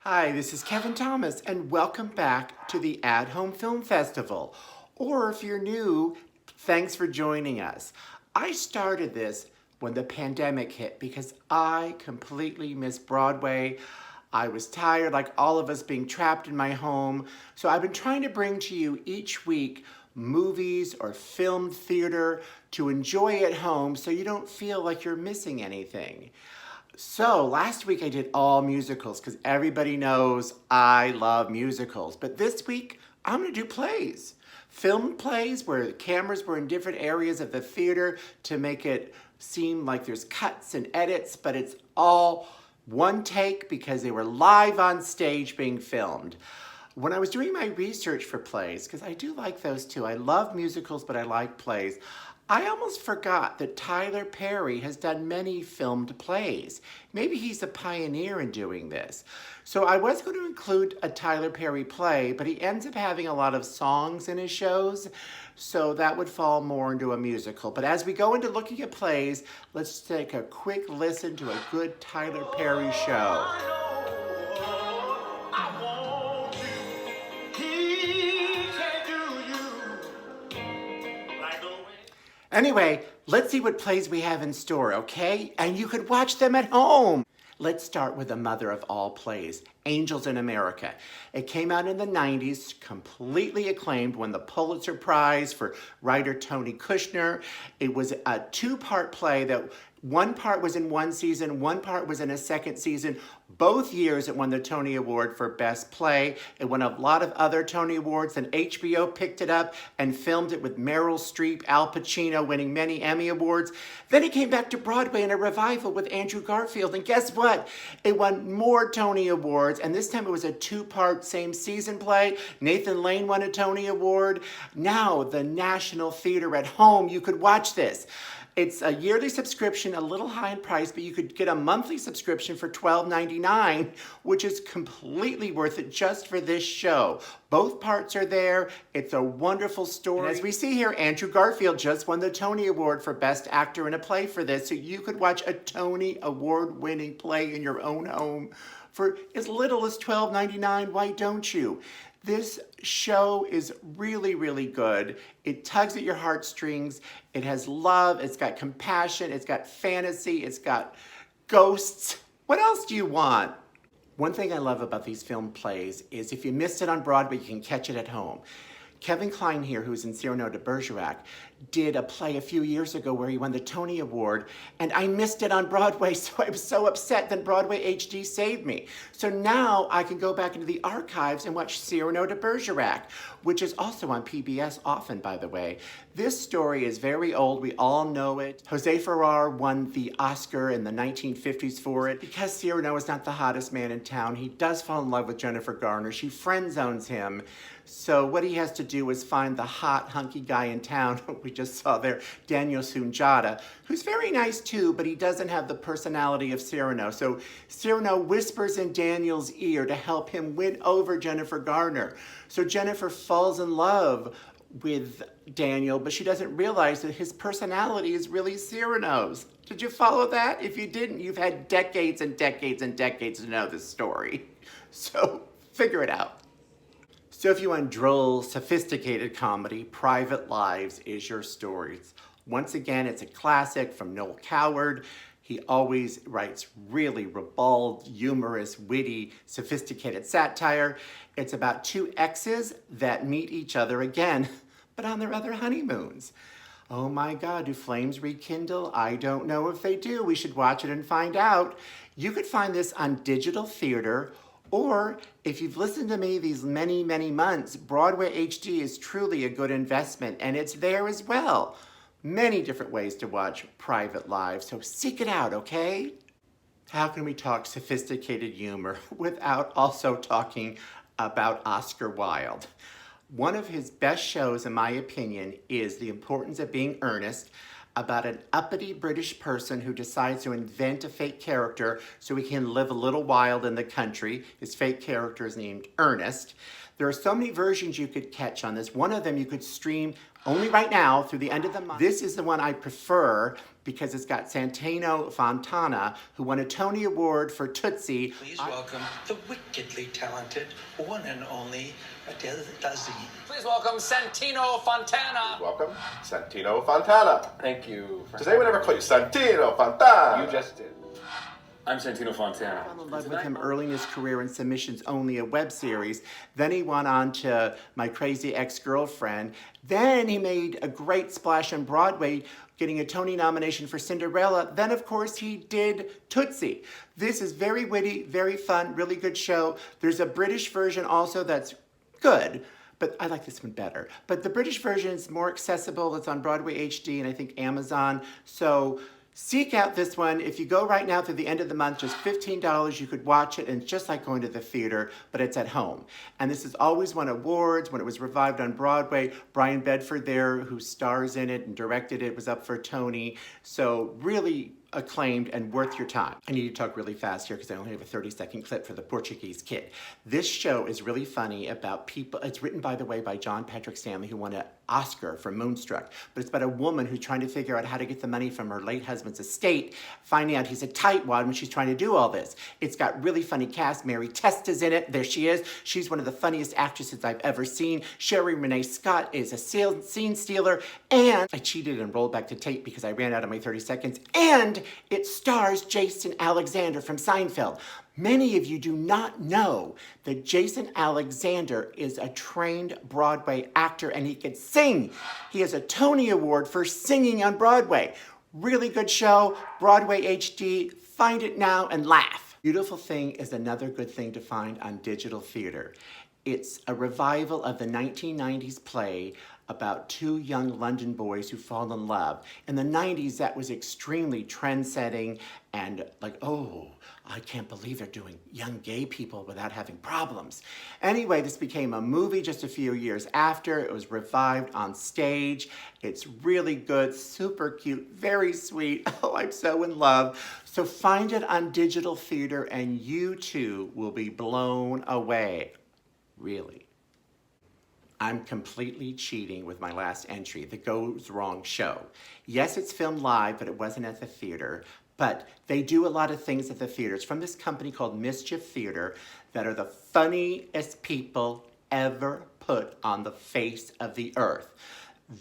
Hi, this is Kevin Thomas, and welcome back to the At Home Film Festival. Or if you're new, thanks for joining us. I started this when the pandemic hit because I completely missed Broadway. I was tired, like all of us, being trapped in my home. So I've been trying to bring to you each week movies or film theater to enjoy at home so you don't feel like you're missing anything. So last week I did all musicals because everybody knows I love musicals. But this week I'm going to do plays. Film plays where the cameras were in different areas of the theater to make it seem like there's cuts and edits, but it's all one take because they were live on stage being filmed. When I was doing my research for plays, because I do like those too, I love musicals, but I like plays, I almost forgot that Tyler Perry has done many filmed plays. Maybe he's a pioneer in doing this. So I was going to include a Tyler Perry play, but he ends up having a lot of songs in his shows, so that would fall more into a musical. But as we go into looking at plays, let's take a quick listen to a good Tyler Perry show. Anyway, let's see what plays we have in store, okay? And you could watch them at home. Let's start with the mother of all plays, Angels in America. It came out in the 90s, completely acclaimed, won the Pulitzer Prize for writer Tony Kushner. It was a two-part play that one part was in one season, one part was in a second season. Both years it won the Tony Award for Best Play. It won a lot of other Tony Awards, and HBO picked it up and filmed it with Meryl Streep, Al Pacino, winning many Emmy Awards. Then it came back to Broadway in a revival with Andrew Garfield, and guess what? It won more Tony Awards, and this time it was a two-part same season play. Nathan Lane won a Tony Award. Now the National Theater at home, you could watch this. It's a yearly subscription, a little high in price, but you could get a monthly subscription for $12.99, which is completely worth it just for this show. Both parts are there. It's a wonderful story. And as we see here, Andrew Garfield just won the Tony Award for Best Actor in a Play for this, so you could watch a Tony Award-winning play in your own home for as little as $12.99. Why don't you? This show is really, really good. It tugs at your heartstrings. It has love. It's got compassion. It's got fantasy. It's got ghosts. What else do you want? One thing I love about these film plays is if you missed it on Broadway, you can catch it at home. Kevin Kline here, who's in Cyrano de Bergerac, did a play a few years ago where he won the Tony Award, and I missed it on Broadway, so I was so upset that Broadway HD saved me. So now I can go back into the archives and watch Cyrano de Bergerac, which is also on PBS often, by the way. This story is very old. We all know it. Jose Ferrer won the Oscar in the 1950s for it. Because Cyrano is not the hottest man in town, he does fall in love with Jennifer Garner. She friend zones him. So what he has to do is find the hot, hunky guy in town, we just saw there, Daniel Sunjata, who's very nice too, but he doesn't have the personality of Cyrano. So Cyrano whispers in Daniel's ear to help him win over Jennifer Garner. So Jennifer falls in love with Daniel, but she doesn't realize that his personality is really Cyrano's. Did you follow that? If you didn't, you've had decades and decades and decades to know this story. So figure it out. So if you want droll, sophisticated comedy, Private Lives is your story. Once again, it's a classic from Noel Coward. He always writes really ribald, humorous, witty, sophisticated satire. It's about two exes that meet each other again, but on their other honeymoons. Oh my God, do flames rekindle? I don't know if they do. We should watch it and find out. You could find this on digital theater, or if you've listened to me these many, many months, Broadway HD is truly a good investment, and it's there as well. Many different ways to watch Private Lives, so seek it out, okay? How can we talk sophisticated humor without also talking about Oscar Wilde? One of his best shows, in my opinion, is The Importance of Being Ernest, about an uppity British person who decides to invent a fake character so he can live a little wild in the country. His fake character is named Ernest. There are so many versions you could catch on this. One of them you could stream Only right now, through the end of the month. This is the one I prefer because it's got Santino Fontana, who won a Tony Award for Tootsie. Please welcome the wickedly talented one and only Adele Dazeem. Please welcome Santino Fontana. Welcome, Santino Fontana. Thank you. Does anyone ever call you Santino Fontana? You just did. I'm Santino Fontana. I fell in love with him early in his career in Submissions Only, a web series. Then he went on to My Crazy Ex-Girlfriend. Then he made a great splash on Broadway, getting a Tony nomination for Cinderella. Then, of course, he did Tootsie. This is very witty, very fun, really good show. There's a British version also that's good, but I like this one better. But the British version is more accessible. It's on Broadway HD and I think Amazon. So seek out this one. If you go right now through the end of the month, just $15, you could watch it, and it's just like going to the theater, but it's at home. And this has always won awards. When it was revived on Broadway, Brian Bedford there, who stars in it and directed it, was up for a Tony. So really acclaimed and worth your time. I need to talk really fast here because I only have a 30-second clip for the Portuguese Kid. This show is really funny about people. It's written, by the way, by John Patrick Stanley, who won an Oscar for Moonstruck. But it's about a woman who's trying to figure out how to get the money from her late husband's estate, finding out he's a tightwad when she's trying to do all this. It's got really funny cast. Mary Testa's in it. There she is. She's one of the funniest actresses I've ever seen. Sherry Renee Scott is a scene stealer. And I cheated and rolled back to tape because I ran out of my 30 seconds. And it stars Jason Alexander from Seinfeld. Many of you do not know that Jason Alexander is a trained Broadway actor and he can sing. He has a Tony Award for singing on Broadway. Really good show, Broadway HD. Find it now and laugh. Beautiful Thing is another good thing to find on digital theater. It's a revival of the 1990s play about two young London boys who fall in love. In the 90s, that was extremely trend-setting and like, oh, I can't believe they're doing young gay people without having problems. Anyway, this became a movie just a few years after. It was revived on stage. It's really good, super cute, very sweet. Oh, I'm so in love. So find it on digital theater and you too will be blown away. Really. I'm completely cheating with my last entry, The Goes Wrong Show. Yes, it's filmed live, but it wasn't at the theater. But they do a lot of things at the theater. It's from this company called Mischief Theater that are the funniest people ever put on the face of the earth.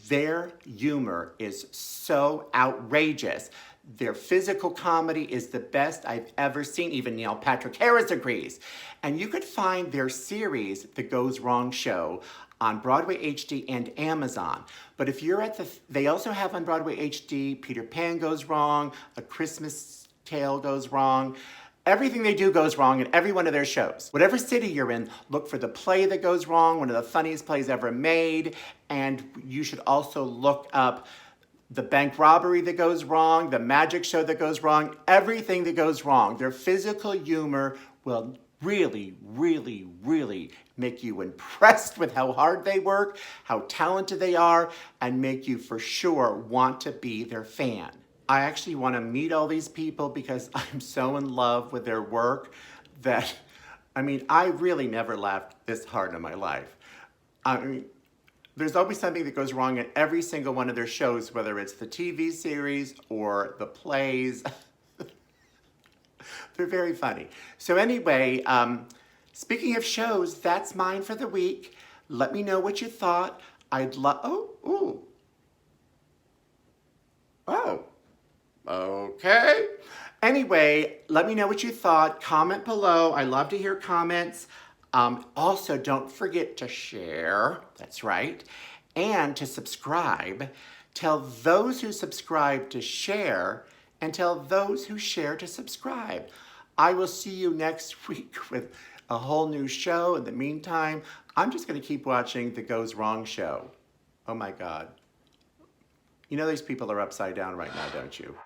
Their humor is so outrageous. Their physical comedy is the best I've ever seen. Even Neil Patrick Harris agrees. And you could find their series, The Goes Wrong Show, on Broadway HD and Amazon. But if you're at they also have on Broadway HD, Peter Pan Goes Wrong, A Christmas Tale Goes Wrong. Everything they do goes wrong in every one of their shows. Whatever city you're in, look for the play that goes wrong, one of the funniest plays ever made. And you should also look up the bank robbery that goes wrong, the magic show that goes wrong, everything that goes wrong. Their physical humor will really, really, really make you impressed with how hard they work, how talented they are, and make you for sure want to be their fan. I actually want to meet all these people because I'm so in love with their work that, I mean, I really never laughed this hard in my life. I mean, there's always something that goes wrong in every single one of their shows, whether it's the TV series or the plays. They're very funny. So anyway, speaking of shows, that's mine for the week. Let me know what you thought. I'd love, okay. Anyway, let me know what you thought. Comment below. I love to hear comments. Also, don't forget to share, that's right, and to subscribe. Tell those who subscribe to share, and tell those who share to subscribe. I will see you next week with a whole new show. In the meantime, I'm just going to keep watching The Goes Wrong Show. Oh my God. You know these people are upside down right now, don't you?